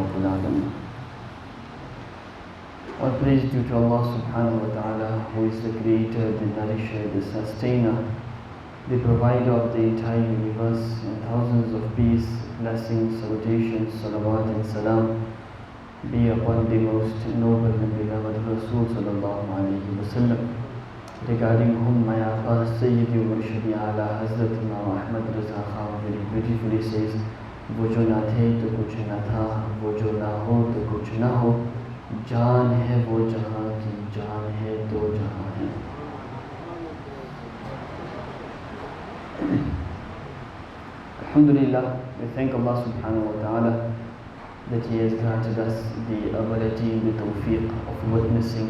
رب العالمين. All praise due to Allah subhanahu wa ta'ala, who is the creator, the nourisher, the sustainer, the provider of the entire universe, and thousands of peace, blessings, salutations, salawat and salam be upon the most noble and beloved Rasul sallallahu alayhi wa sallam, regarding whom my Aba Sayyidi wa Murshidi ala Hazrat Imam Ahmad Raza Khan very beautifully says, वो जो ना थे तो कुछ ना था, वो जो ना हो तो कुछ ना हो, जान है वो जहाँ की, जान है तो जहाँ है. Alhamdulillah, we thank Allah subhanahu wa ta'ala that He has granted us the ability, the tawfiq of witnessing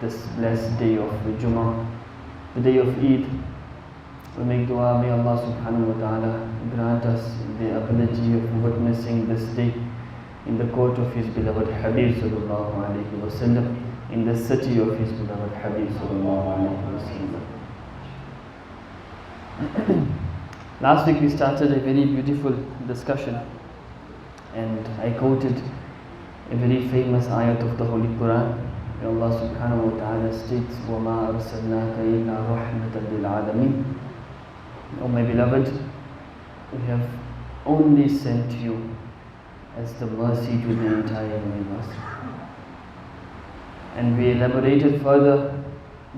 this blessed day of Jummah, the day of Eid. We make dua, may Allah subhanahu wa ta'ala grant us the ability of witnessing this day in the court of His beloved Habib sallallahu alayhi wa sallam, in the city of His beloved Habib sallallahu alayhi wa sallam. Last week we started a very beautiful discussion, and I quoted a very famous ayat of the Holy Quran, where Allah subhanahu wa ta'ala states, وَمَا ارسلناك إِلَّا رحمة للعالمين. Oh my beloved, we have only sent you as the mercy to the entire universe. And we elaborated further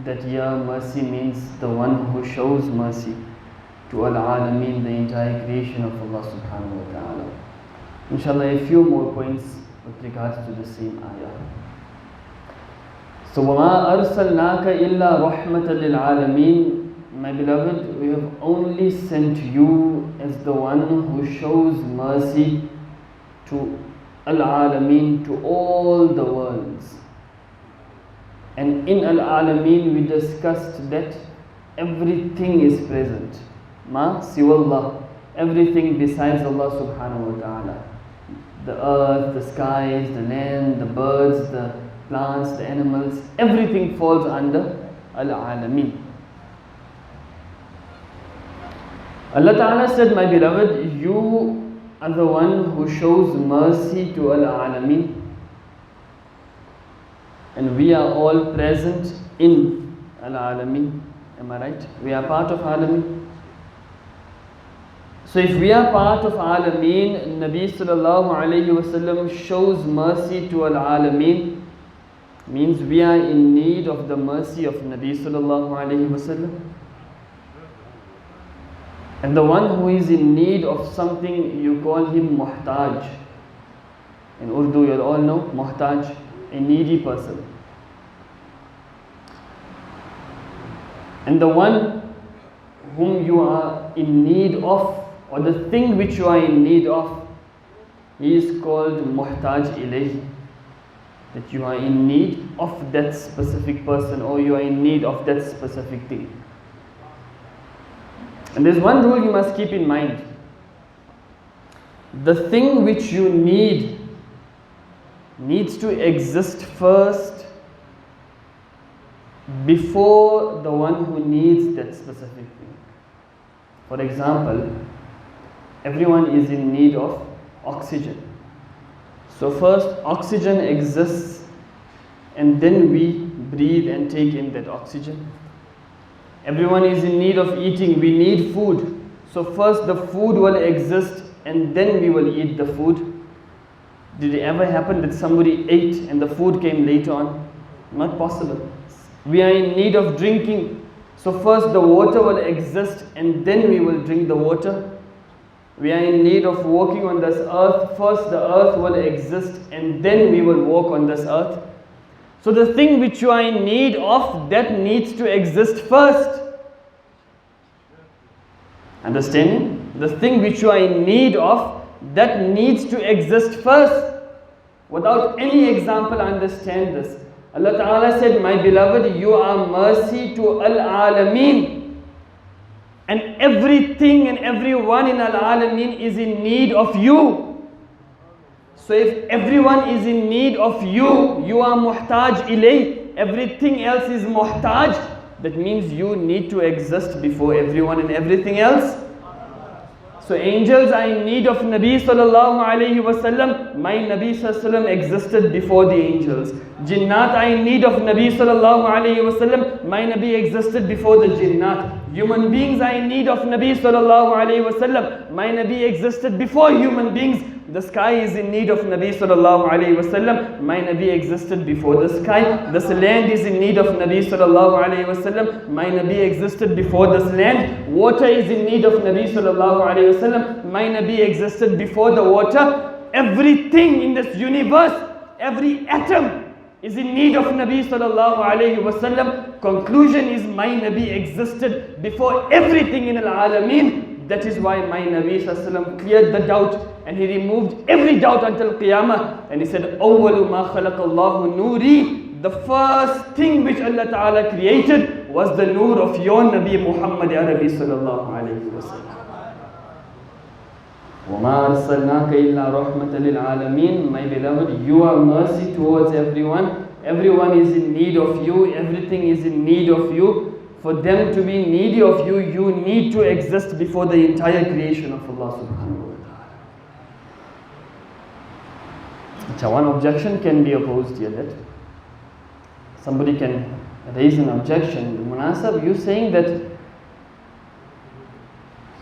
that here mercy means the one who shows mercy to al-Alameen, the entire creation of Allah subhanahu wa ta'ala. Inshallah, a few more points with regards to the same ayah. So, وَمَا أَرْسَلْنَاكَ إِلَّا رَحْمَةً لِلْعَالَمِينَ. My beloved, we have only sent you as the one who shows mercy to al-Alameen, to all the worlds. And in al-Alameen we discussed that everything is present. Ma siwallah, everything besides Allah subhanahu wa ta'ala. The earth, the skies, the land, the birds, the plants, the animals, everything falls under al-Alameen. Allah Ta'ala said, my beloved, you are the one who shows mercy to al-Alameen, and we are all present in al-Alameen. Am I right? We are part of Alameen. So if we are part of Alameen, Nabi sallallahu alayhi wa sallam shows mercy to al-Alameen, means we are in need of the mercy of Nabi sallallahu alayhi wa sallam. And the one who is in need of something, you call him muhtaj. In Urdu, you all know muhtaj, a needy person. And the one whom you are in need of, or the thing which you are in need of, he is called muhtaj ilayhi. That you are in need of that specific person, or you are in need of that specific thing. And there's one rule you must keep in mind. The thing which you need needs to exist first before the one who needs that specific thing. For example, everyone is in need of oxygen. So first oxygen exists, and then we breathe and take in that oxygen. Everyone is in need of eating. We need food. So first the food will exist, and then we will eat the food. Did it ever happen that somebody ate and the food came later on? Not possible. We are in need of drinking. So first the water will exist, and then we will drink the water. We are in need of walking on this earth. First the earth will exist, and then we will walk on this earth. So the thing which you are in need of, that needs to exist first. Understanding? The thing which you are in need of, that needs to exist first. Without any example, understand this. Allah Ta'ala said, my beloved, you are mercy to al-Alameen. And everything and everyone in al-Alameen is in need of you. So if everyone is in need of you, you are muhtaj ilay, everything else is muhtaj, that means you need to exist before everyone and everything else. So angels are in need of Nabi sallallahu alayhi wasallam. My Nabi sallallahu alayhi wasallam existed before the angels. Jinnat are in need of Nabi sallallahu alayhi wasallam. My Nabi existed before the jinnat. Human beings are in need of Nabi sallallahu alayhi wasallam. My Nabi existed before human beings. The sky is in need of Nabi sallallahu alayhi wasallam. My Nabi existed before the sky. This land is in need of Nabi sallallahu alayhi wasallam. My Nabi existed before this land. Water is in need of Nabi sallallahu alayhi wasallam. My Nabi existed before the water. Everything in this universe, every atom is in need of Nabi sallallahu alayhi wasallam. Conclusion is my Nabi existed before everything in Al-Alameen. That is why my Nabi sallallahu alayhi wasallam cleared the doubt and he removed every doubt until Qiyamah. And he said, أَوَّلُ مَا خَلَقَ اللَّهُ نُورِي. The first thing which Allah Ta'ala created was the nur of your Nabi Muhammad Arabi sallallahu alayhi wasallam. وَمَا ارسلناك إِلَّا رَحْمَةً لِلْعَالَمِينَ. My beloved, you are mercy towards everyone. Everyone is in need of you. Everything is in need of you. For them to be needy of you, you need to exist before the entire creation of Allah subhanahu wa ta'ala. So one objection can be opposed here, that somebody can raise an objection. Munasab, you saying that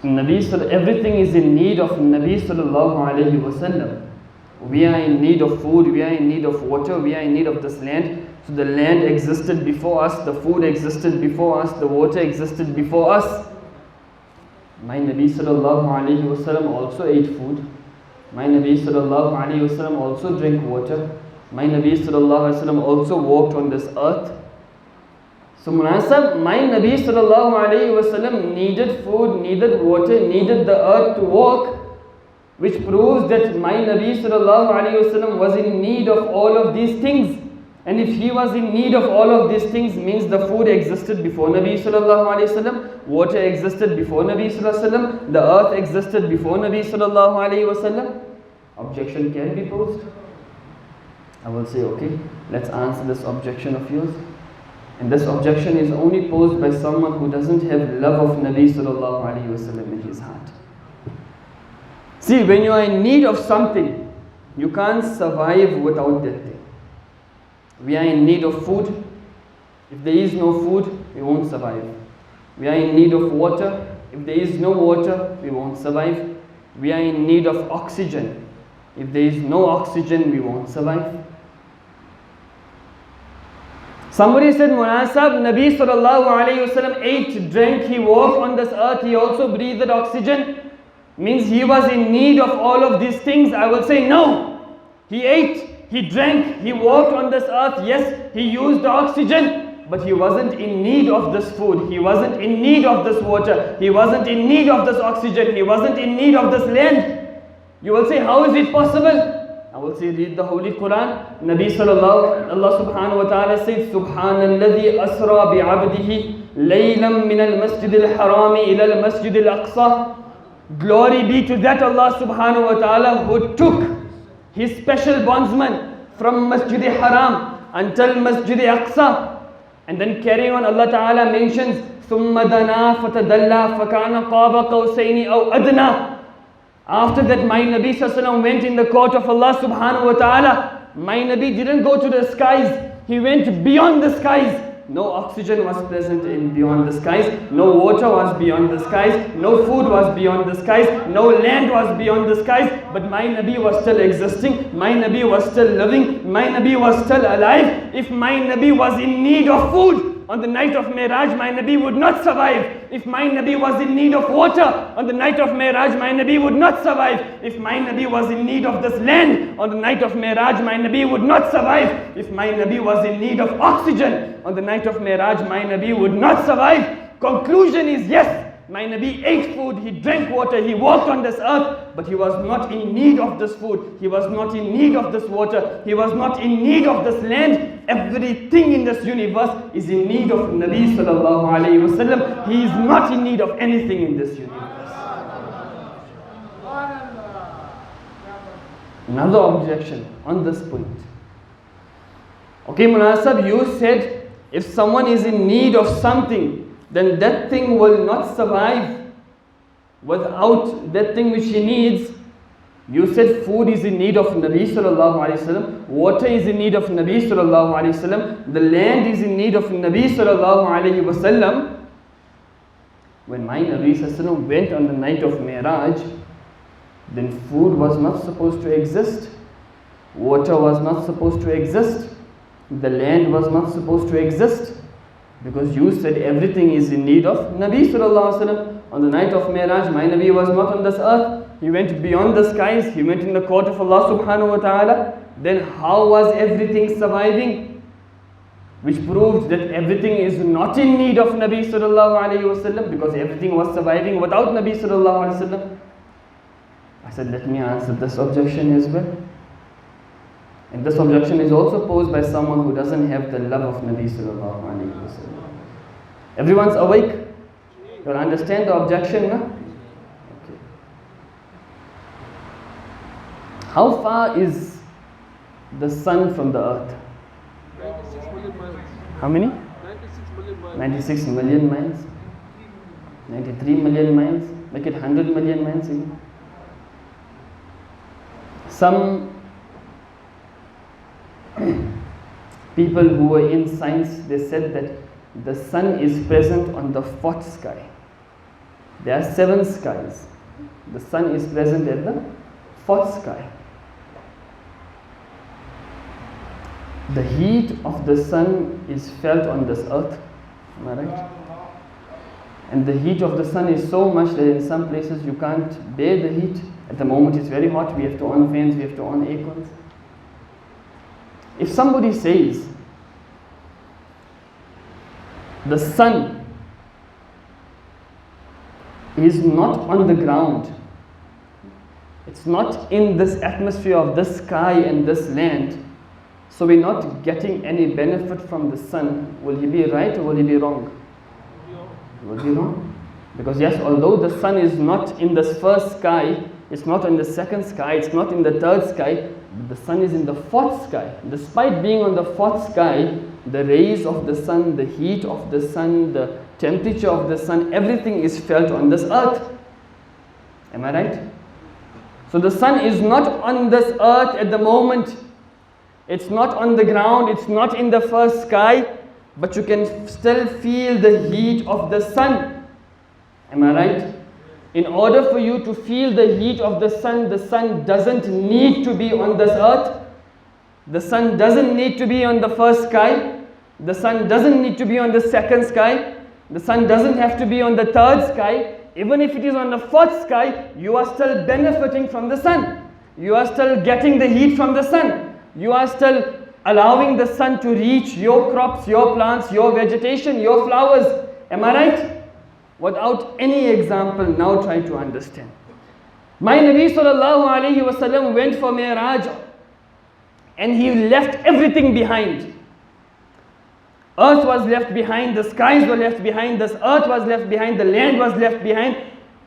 everything is in need of Nabi sallallahu alayhi wasallam. We are in need of food, we are in need of water, we are in need of this land. So the land existed before us, the food existed before us, the water existed before us. My Nabi sallallahu alayhi wasallam also ate food. My Nabi sallallahu alayhi wasallam also drank water. My Nabi sallallahu alayhi wasallam also walked on this earth. So Munasab, my Nabi sallallahu alayhi wasallam needed food, needed water, needed the earth to walk, which proves that my Nabi sallallahu alayhi wasallam was in need of all of these things. And if he was in need of all of these things, means the food existed before Nabi sallallahu alayhi wasallam, water existed before Nabi sallallahu alayhi wasallam, the earth existed before Nabi sallallahu alayhi wasallam. Objection can be posed. I will say, okay, let's answer this objection of yours. And this objection is only posed by someone who doesn't have love of Nabi sallallahu alayhi wasallam in his heart. See, when you are in need of something, you can't survive without that thing. We are in need of food. If there is no food, we won't survive. We are in need of water. If there is no water, we won't survive. We are in need of oxygen. If there is no oxygen, we won't survive. Somebody said, Munasab, Nabi sallallahu alayhi wasallam ate, drank, he walked on this earth, he also breathed oxygen. Means he was in need of all of these things. I will say no. He ate, he drank, he walked on this earth. Yes, he used the oxygen, but he wasn't in need of this food. He wasn't in need of this water. He wasn't in need of this oxygen. He wasn't in need of this land. You will say, how is it possible? I will say, read the Holy Quran. Nabi sallallahu, Allah subhanahu wa ta'ala says, Subhanalladhi asra bi'abdihi laylam min al-masjid al-harami ila al-masjid al-aqsa. Glory be to that Allah subhanahu wa ta'ala who took his special bondsman from Masjid Haram until Masjid Aqsa. And then carrying on, Allah ta'ala mentions ثُمَّ دَنَا فَتَدَلَّى فَكَانَ قَابَ قَوْسَيْنِ أَوْ أَدْنَى. After that, my Nabi sallallahu alaihi wasallam went in the court of Allah subhanahu wa ta'ala. My Nabi didn't go to the skies, he went beyond the skies. No oxygen was present in beyond the skies. No water was beyond the skies. No food was beyond the skies. No land was beyond the skies. But my Nabi was still existing. My Nabi was still living. My Nabi was still alive. If my Nabi was in need of food on the night of Miraj, my Nabi would not survive. If my Nabi was in need of water on the night of Miraj, my Nabi would not survive. If my Nabi was in need of this land on the night of Miraj, my Nabi would not survive. If my Nabi was in need of oxygen on the night of Miraj, my Nabi would not survive. Conclusion is yes, my Nabi ate food, he drank water, he walked on this earth, but he was not in need of this food, he was not in need of this water, he was not in need of this land. Everything in this universe is in need of Nabi sallallahu alayhi wasallam. He is not in need of anything in this universe. Another objection on this point. Okay, Munasab, you said if someone is in need of something, then that thing will not survive. without that thing which he needs. You said food is in need of Nabi sallallahu alayhi wasallam, water is in need of Nabi sallallahu alayhi wasallam, the land is in need of Nabi sallallahu alayhi wasallam. When my Nabi sallallahu alayhi wasallam went on the night of Mi'raj, then food was not supposed to exist, water was not supposed to exist, the land was not supposed to exist, because you said everything is in need of Nabi sallallahu alayhi wasallam. On the night of Mi'raj, my Nabi was not on this earth. He went beyond the skies. He went in the court of Allah subhanahu wa ta'ala. Then how was everything surviving? Which proved that everything is not in need of Nabi sallallahu alayhi wasallam, because everything was surviving without Nabi sallallahu alayhi wasallam. I said, let me answer this objection as well. And this objection is also posed by someone who doesn't have the love of Nabi sallallahu alayhi wasallam. Everyone's awake? You understand the objection, no? Okay. How far is the sun from the earth? 96 million miles. How many? 96 million miles. 96 million miles? 93 million miles? Make it 100 million miles again. Some people who were in science, they said that the sun is present on the fourth sky. There are 7 skies. The sun is present at the fourth sky. The heat of the sun is felt on this earth. Am I right? And the heat of the sun is so much that in some places you can't bear the heat. At the moment it's very hot, we have to on fans, we have to on air cons. If somebody says the sun is not on the ground, it's not in this atmosphere of this sky and this land, so we're not getting any benefit from the sun, will he be right or will he be wrong? He will be wrong. Because yes, although the sun is not in this first sky, it's not in the second sky, it's not in the third sky, but the sun is in the fourth sky. Despite being on the fourth sky, the rays of the sun, the heat of the sun, the temperature of the sun, everything is felt on this earth. Am I right? So the sun is not on this earth at the moment. It's not on the ground, it's not in the first sky, but you can still feel the heat of the sun. Am I right? In order for you to feel the heat of the sun doesn't need to be on this earth. The sun doesn't need to be on the first sky. The sun doesn't need to be on the second sky. The sun doesn't have to be on the third sky. Even if it is on the fourth sky, you are still benefiting from the sun. You are still getting the heat from the sun. You are still allowing the sun to reach your crops, your plants, your vegetation, your flowers. Am I right? Without any example, now try to understand. My Nabi sallallahu alayhi wasallam went for Mi'raj and he left everything behind. Earth was left behind, the skies were left behind, this earth was left behind, the land was left behind,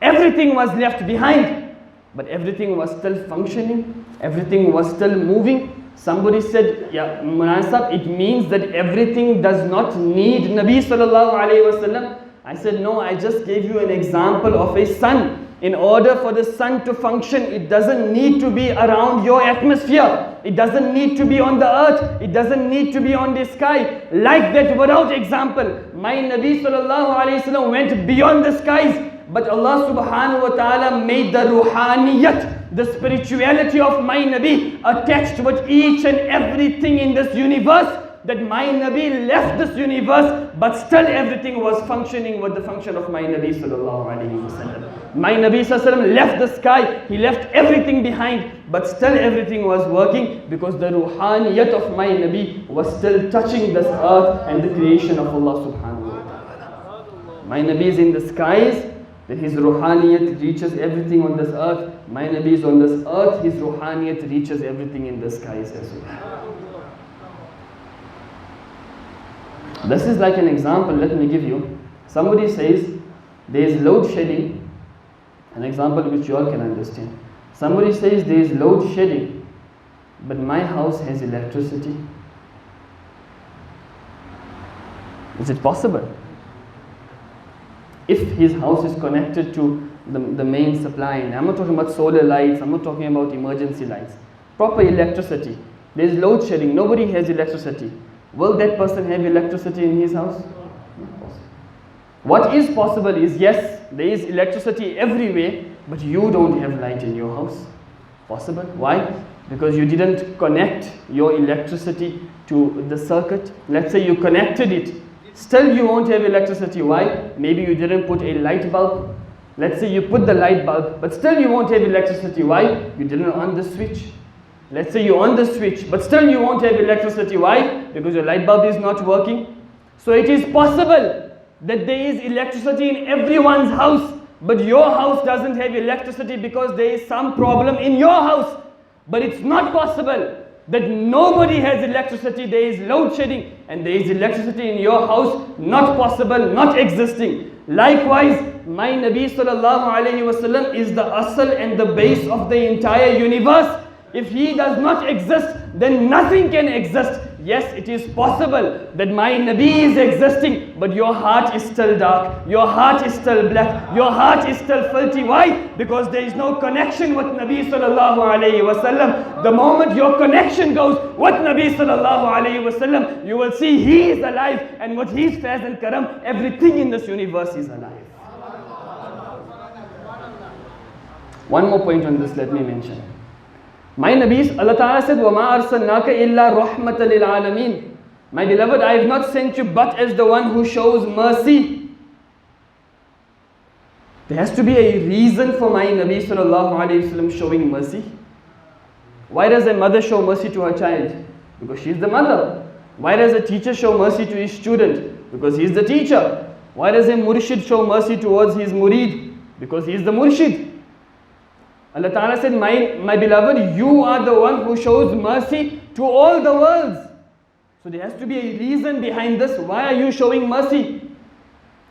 everything was left behind. But everything was still functioning, everything was still moving. Somebody said, yeah, Munasab, it means that everything does not need Nabi sallallahu alayhi wasallam. I said, no, I just gave you an example of a sun. In order for the sun to function, it doesn't need to be around your atmosphere. It doesn't need to be on the earth. It doesn't need to be on the sky. Like that, without example, my Nabi sallallahu alayhi wasallam went beyond the skies. But Allah subhanahu wa ta'ala made the ruhaniyat, the spirituality of my Nabi attached with each and everything in this universe, that my Nabi left this universe, but still everything was functioning with the function of my Nabi sallallahu alayhi wasallam. My Nabi sallallahu alayhi wasallam left the sky, he left everything behind, but still everything was working because the ruhaniyat of my Nabi was still touching this earth and the creation of Allah subhanahu wa ta'ala. My Nabi is in the skies, that his ruhaniyat reaches everything on this earth. My Nabi is on this earth, his ruhaniyat reaches everything in the skies as well. This is like an example, let me give you. Somebody says there is load shedding, an example which you all can understand. Somebody says there is load shedding, but my house has electricity. Is it possible? If his house is connected to the main supply. And I'm not talking about solar lights, I'm not talking about emergency lights. Proper electricity. There's load shedding, nobody has electricity. Will that person have electricity in his house? Not possible. What is possible is, yes, there is electricity everywhere, but you don't have light in your house. Possible. Why? Because you didn't connect your electricity to the circuit. Let's say you connected it, still you won't have electricity. Why? Maybe you didn't put a light bulb. Let's say you put the light bulb, but still you won't have electricity. Why? You didn't on the switch. Let's say you on the switch, but still you won't have electricity. Why? Because your light bulb is not working. So it is possible that there is electricity in everyone's house, but your house doesn't have electricity because there is some problem in your house. But it's not possible that nobody has electricity, there is load shedding, and there is electricity in your house. Not possible, not existing. Likewise, my Nabi sallallahu alayhi wasallam is the asl and the base of the entire universe. If he does not exist, then nothing can exist. Yes, it is possible that my Nabi is existing, but your heart is still dark, your heart is still black, your heart is still filthy. Why? Because there is no connection with Nabi sallallahu alayhi wasallam. The moment your connection goes with Nabi sallallahu alayhi wasallam, you will see he is alive, and with his faiz and karam, everything in this universe is alive. One more point on this, let me mention. My Nabi, Allah Ta'ala said, وَمَا ارسلناك إِلَّا رحمة للعالمين. My beloved, I have not sent you but as the one who shows mercy. There has to be a reason for my Nabi sallallahu alayhi wasallam showing mercy. Why does a mother show mercy to her child? Because she is the mother. Why does a teacher show mercy to his student? Because he is the teacher. Why does a murshid show mercy towards his murid? Because he is the murshid. Allah Ta'ala said, my beloved, you are the one who shows mercy to all the worlds. So there has to be a reason behind this. Why are you showing mercy?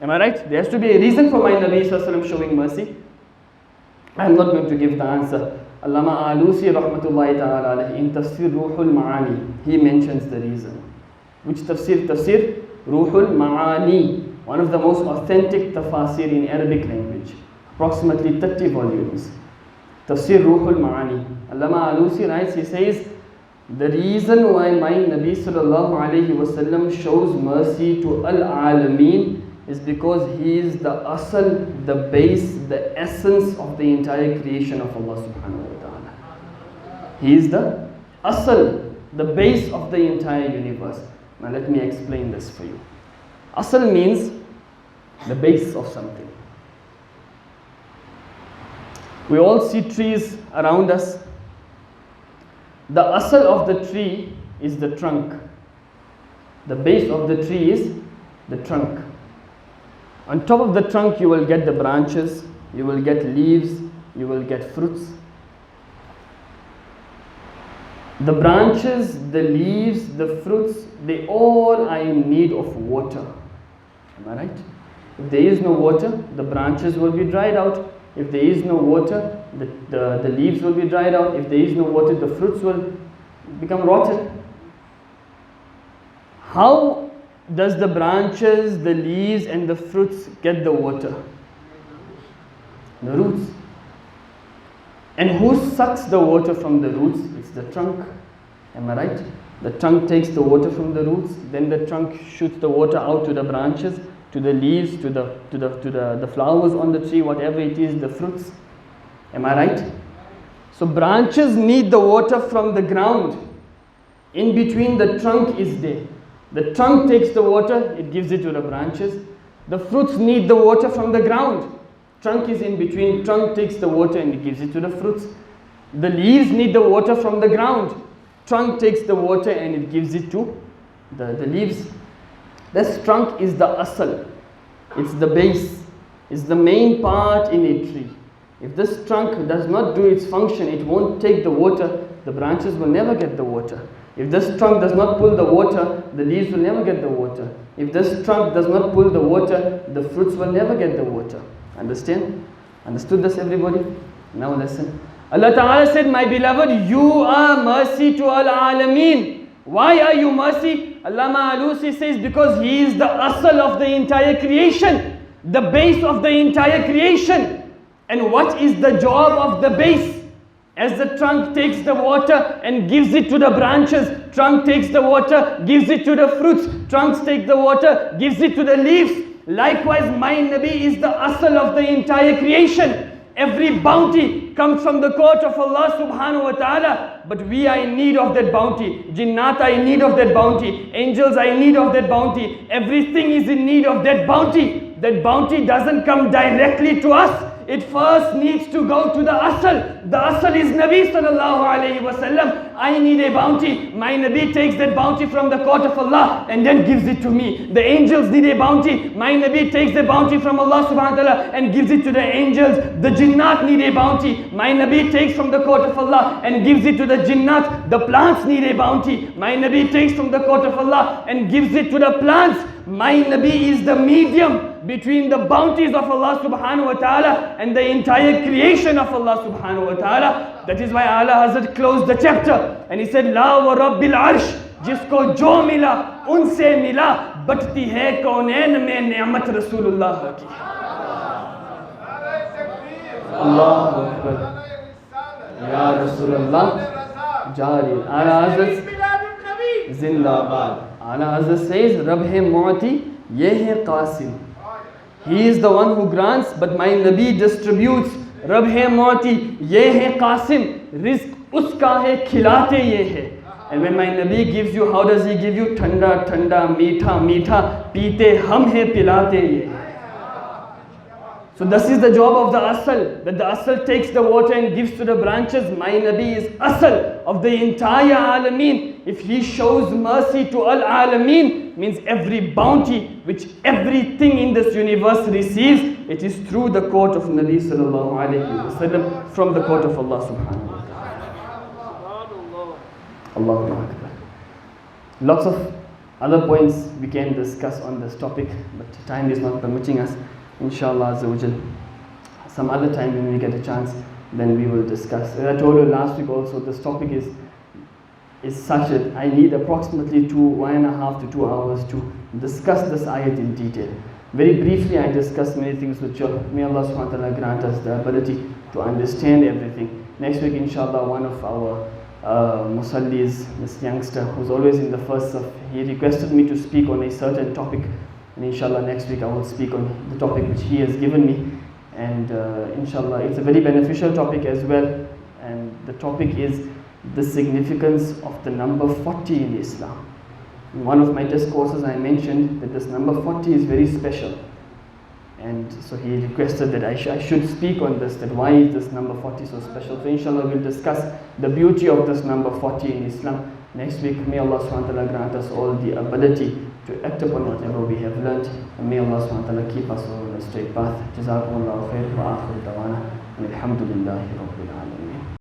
Am I right? There has to be a reason for my Nabi Sallallahu Alaihi Wasallam showing mercy. I am not going to give the answer. Allama Alusi Rahmatullahi Ta'ala alayhi, in Tafsir Ruhul Ma'ani, he mentions the reason. Which tafsir? Tafsir Ruhul Ma'ani, one of the most authentic tafasir in Arabic language. Approximately 30 volumes. Tafsir Ruhul Ma'ani. Allama Alusi writes, he says, the reason why my Nabi sallallahu alayhi wasallam shows mercy to al-Alameen is because he is the asal, the base, the essence of the entire creation of Allah subhanahu wa ta'ala. He is the asal, the base of the entire universe. Now let me explain this for you. Asal means the base of something. We all see trees around us. The asal of the tree is the trunk. The base of the tree is the trunk. On top of the trunk you will get the branches, you will get leaves, you will get fruits. The branches, the leaves, the fruits, they all are in need of water. Am I right? If there is no water, the branches will be dried out. If there is no water, the leaves will be dried out. If there is no water, the fruits will become rotten. How does the branches, the leaves and the fruits get the water? The roots. And who sucks the water from the roots? It's the trunk. Am I right? The trunk takes the water from the roots, then the trunk shoots the water out to the branches, to the leaves, to the flowers on the tree, whatever it is, the fruits. Am I right? So branches need the water from the ground. In between, the trunk is there. The trunk takes the water, it gives it to the branches. The fruits need the water from the ground. Trunk is in between, trunk takes the water and it gives it to the fruits. The leaves need the water from the ground. Trunk takes the water and it gives it to the leaves. This trunk is the asal, it's the base, it's the main part in a tree. If this trunk does not do its function, it won't take the water, the branches will never get the water. If this trunk does not pull the water, the leaves will never get the water. If this trunk does not pull the water, the fruits will never get the water. Understand? Understood this, everybody? Now listen. Allah Ta'ala said, my beloved, you are mercy to al-Alameen. Why are you mercy? Allama Alusi says, because he is the asal of the entire creation, the base of the entire creation. And what is the job of the base? As the trunk takes the water and gives it to the branches, trunk takes the water, gives it to the fruits, trunks take the water, gives it to the leaves. Likewise, my Nabi is the asal of the entire creation. Every bounty comes from the court of Allah subhanahu wa ta'ala, but we are in need of that bounty. Jinnat are in need of that bounty. Angels are in need of that bounty. Everything is in need of that bounty. That bounty doesn't come directly to us. It first needs to go to the asal. The asal is Nabi sallallahu alayhi wa sallam. I need a bounty. My Nabi takes that bounty from the court of Allah and then gives it to me. The angels need a bounty. My Nabi takes the bounty from Allah subhanahu wa ta'ala and gives it to the angels. The jinnat need a bounty. My Nabi takes from the court of Allah and gives it to the jinnat. The plants need a bounty. My Nabi takes from the court of Allah and gives it to the plants. My Nabi is the medium between the bounties of Allah subhanahu wa ta'ala and the entire creation of Allah subhanahu wa ta'ala. That is why Allah Hazrat closed the chapter and he said, La wa Rabbil Arsh, jisko jo mila, unse mila, batti hai kaunain mein ni'mat Rasulullah ki. Allahu Akbar. Ya Rasulullah, Jari. Allah Hazrat Zindabad. Allah Hazrat says, Rab hai mu'ati, ye hai qasim. He is the one who grants, but my Nabi distributes. Rab hai mu'ati, ye hai qasim. Rizq uska hai, khilate ye hai. And when my Nabi gives you, how does he give you? Thanda, thanda, meetha, meetha, peete hum hai, pilate ye hai. So this is the job of the asal, that the asal takes the water and gives to the branches. My Nabi is asal of the entire alameen. If he shows mercy to al-alameen, means every bounty which everything in this universe receives, it is through the court of Nabi sallallahu alayhi wa sallam, from the court of Allah subhanahu wa ta'ala. Allahu Akbar. Lots of other points we can discuss on this topic, but time is not permitting us. Inshallah Azza wa Jal, some other time when we get a chance, then we will discuss. As I told you last week also, this topic is such that I need approximately 1.5 to 2 hours to discuss this ayat in detail. Very briefly, I discussed many things with you. May Allah subhanahu wa ta'ala grant us the ability to understand everything. Next week, inshallah, one of our musallis, this youngster who's always in the first saf, he requested me to speak on a certain topic. And inshallah next week I will speak on the topic which he has given me, and inshallah it's a very beneficial topic as well, and the topic is the significance of the number 40 in Islam. In one of my discourses I mentioned that this number 40 is very special, and so he requested that I should speak on this, that why is this number 40 so special. So inshallah we'll discuss the beauty of this number 40 in Islam next week. May Allah subhanahu wa ta'ala grant us all the ability to act upon whatever we have learnt, and may Allah subhanahu wa ta'ala keep us all on the straight path. Jazakumullahu khair wa akhiru dawana, and alhamdulillahi rabbil alameen.